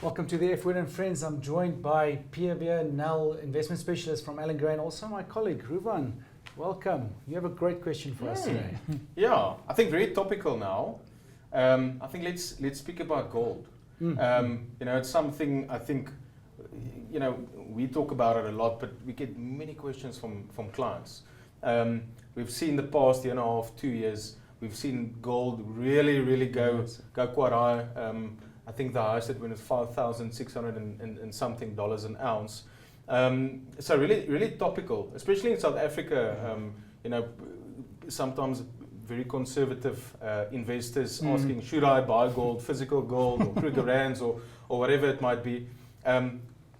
Welcome to the F-Word and Friends. I'm joined by PW Nel, investment specialist from Allan Gray, and also my colleague, Ruvan. Welcome. You have a great question for us today. Yeah, I think very topical now. I think let's speak about gold. It's something I think, we talk about it a lot, but we get many questions from clients. We've seen the past year and a half, 2 years, we've seen gold really go quite high. I think the highest it went is $5,600 and something dollars an ounce. So really topical, especially in South Africa. Sometimes very conservative investors asking, should I buy gold, physical gold, or Kruger rands, or whatever it might be.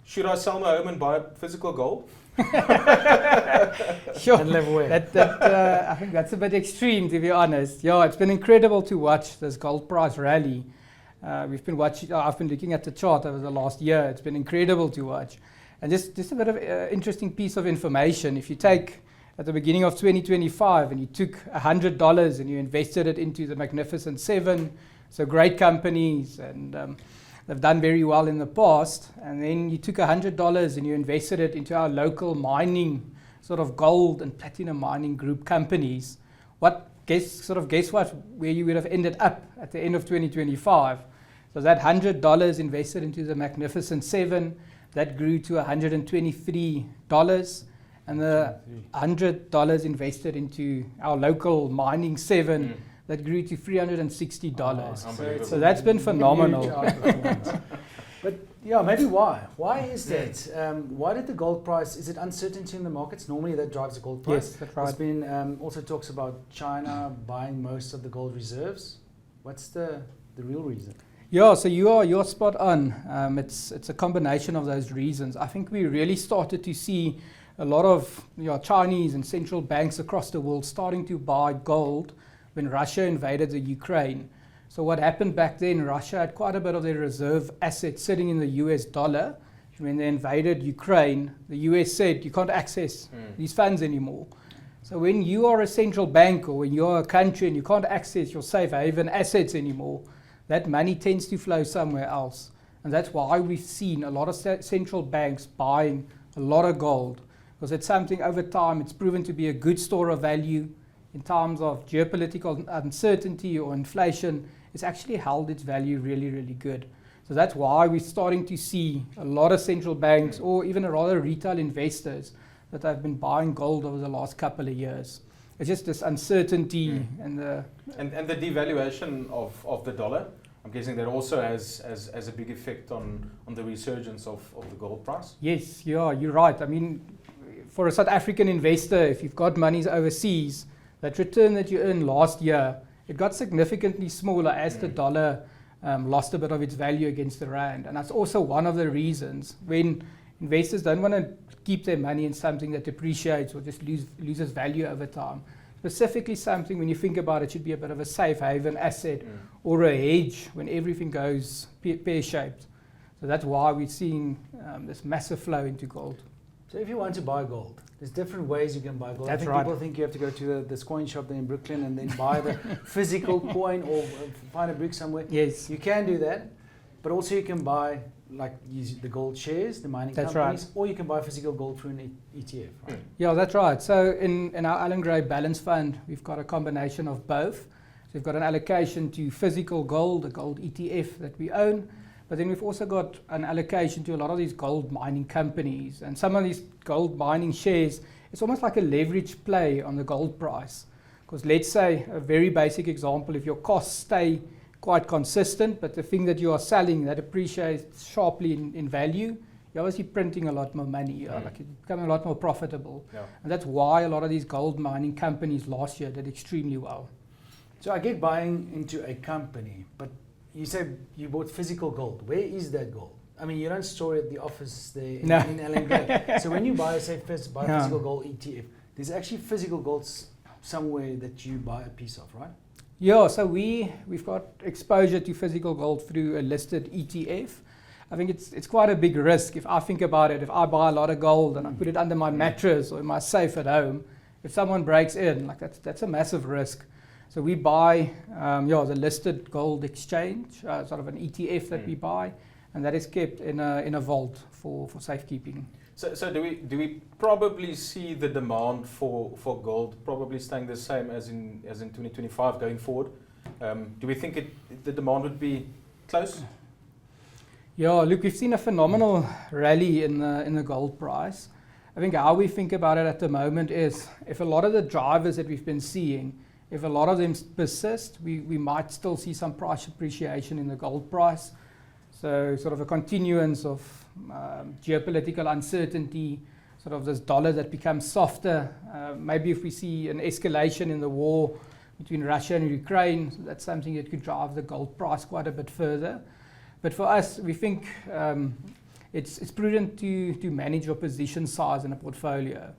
Should I sell my home and buy physical gold? Sure. And live where? I think that's a bit extreme, to be honest. Yeah, it's been incredible to watch this gold price rally. I've been looking at the chart over the last year. It's been incredible to watch. And just a bit of interesting piece of information. If you take at the beginning of 2025 and you took $100 and you invested it into the Magnificent Seven, so great companies, and they've done very well in the past, and then you took $100 and you invested it into our local mining, sort of gold and platinum mining group companies, guess what, where you would have ended up at the end of 2025. So that $100 invested into the Magnificent Seven, that grew to $123, and the $100 invested into our local mining seven, that grew to $360. So that's been phenomenal. But yeah, maybe why? Why is that? Why did the gold price, is it uncertainty in the markets? Normally that drives the gold price. Yes, that's right. There's been also talks about China buying most of the gold reserves. What's the real reason? Yeah, so you're spot on. It's a combination of those reasons. I think we really started to see a lot of Chinese and central banks across the world starting to buy gold when Russia invaded the Ukraine. So what happened back then, Russia had quite a bit of their reserve assets sitting in the US dollar. When they invaded Ukraine, the US said you can't access these funds anymore. So when you are a central bank, or when you're a country and you can't access your safe haven assets anymore, that money tends to flow somewhere else. And that's why we've seen a lot of central banks buying a lot of gold, because it's something over time, it's proven to be a good store of value. In times of geopolitical uncertainty or inflation, it's actually held its value really good. So that's why we're starting to see a lot of central banks, or even a lot of retail investors, that have been buying gold over the last couple of years. It's just this uncertainty and the devaluation of the dollar. I'm guessing that also has a big effect on the resurgence of the gold price. Yes, yeah, you're right. I mean, for a South African investor, if you've got monies overseas, that return that you earned last year, it got significantly smaller as the dollar lost a bit of its value against the rand. And that's also one of the reasons when investors don't want to keep their money in something that depreciates or just loses value over time. Specifically something, when you think about it, should be a bit of a safe haven asset or a hedge when everything goes pear-shaped. So that's why we're seeing this massive flow into gold. So if you want to buy gold, there's different ways you can buy gold. That's I think right. people think you have to go to the coin shop there in Brooklyn and then buy the physical coin, or find a brick somewhere. Yes. You can do that, but also you can buy use the gold shares, the mining That's companies, right. or you can buy physical gold through an ETF. Right? Yeah, that's right. So in our Allan Gray Balance Fund, we've got a combination of both. So we've got an allocation to physical gold, a gold ETF that we own, but then we've also got an allocation to a lot of these gold mining companies. And some of these gold mining shares, it's almost like a leverage play on the gold price. Because let's say, a very basic example, if your costs stay quite consistent, but the thing that you are selling that appreciates sharply in value, you're obviously printing a lot more money. You become a lot more profitable. Yeah. And that's why a lot of these gold mining companies last year did extremely well. So I get buying into a company, but you said you bought physical gold. Where is that gold? I mean, you don't store it at the office there in Allan Gray. So when you buy physical gold ETF, there's actually physical gold somewhere that you buy a piece of, right? Yeah, so we've got exposure to physical gold through a listed ETF. I think it's quite a big risk. If I think about it, if I buy a lot of gold and I put it under my mattress or in my safe at home, if someone breaks in, that's a massive risk. So we buy the listed gold exchange, sort of an ETF that we buy, and that is kept in a vault for safekeeping. So do we probably see the demand for gold probably staying the same as in 2025 going forward? Do we think the demand would be close? Yeah, look, we've seen a phenomenal rally in the gold price. I think how we think about it at the moment is if a lot of the drivers that we've been seeing, if a lot of them persist, we might still see some price appreciation in the gold price. So sort of a continuance of geopolitical uncertainty, sort of this dollar that becomes softer. Maybe if we see an escalation in the war between Russia and Ukraine, so that's something that could drive the gold price quite a bit further. But for us, we think it's prudent to manage your position size in a portfolio.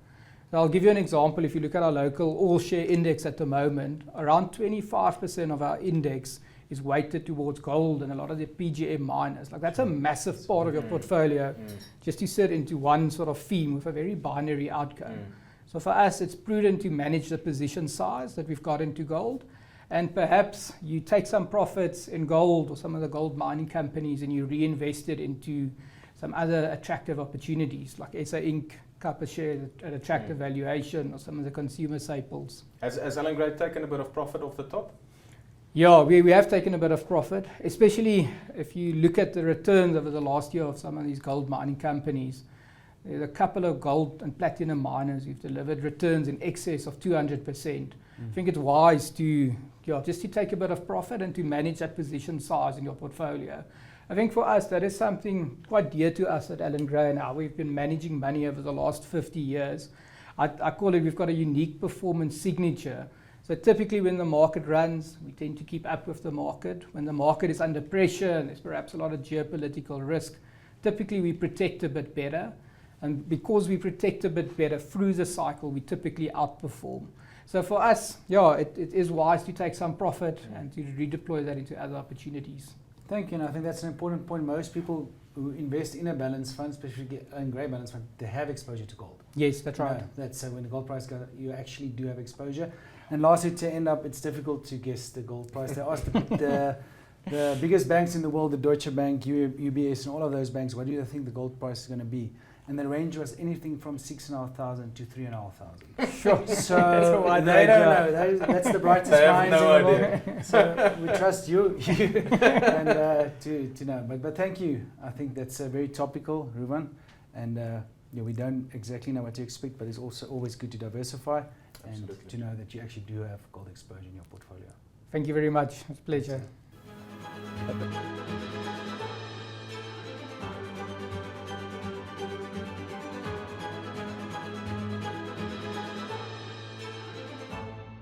So I'll give you an example. If you look at our local all-share index at the moment, around 25% of our index is weighted towards gold and a lot of the PGM miners. Like that's a massive part of your portfolio just to sit into one sort of theme with a very binary outcome. So for us, it's prudent to manage the position size that we've got into gold. And perhaps you take some profits in gold or some of the gold mining companies and you reinvest it into some other attractive opportunities like SA Inc., Copper share at attractive valuation or some of the consumer staples. Has Allan Gray taken a bit of profit off the top? Yeah, we have taken a bit of profit, especially if you look at the returns over the last year of some of these gold mining companies. There's a couple of gold and platinum miners who've delivered returns in excess of 200%. I think it's wise to just to take a bit of profit and to manage that position size in your portfolio. I think for us, that is something quite dear to us at Allan Gray now. We've been managing money over the last 50 years. I call it, we've got a unique performance signature. So typically when the market runs, we tend to keep up with the market. When the market is under pressure and there's perhaps a lot of geopolitical risk, typically we protect a bit better. And because we protect a bit better through the cycle, we typically outperform. So for us, it is wise to take some profit and to redeploy that into other opportunities. Thank you. And I think that's an important point. Most people who invest in a balanced fund, especially Allan Gray balanced fund, they have exposure to gold. Yes, that's right. No, that's when the gold price goes, you actually do have exposure. And lastly, to end up, it's difficult to guess the gold price. They asked the biggest banks in the world, the Deutsche Bank, UBS, and all of those banks, what do you think the gold price is going to be? And the range was anything from 6,500 to 3,500. Sure. So they don't know. That's the brightest minds no in the world. So we trust you and to know. But thank you. I think that's very topical, Ruben. And we don't exactly know what to expect, but it's also always good to diversify and to know that you actually do have gold exposure in your portfolio. Thank you very much. It's a pleasure.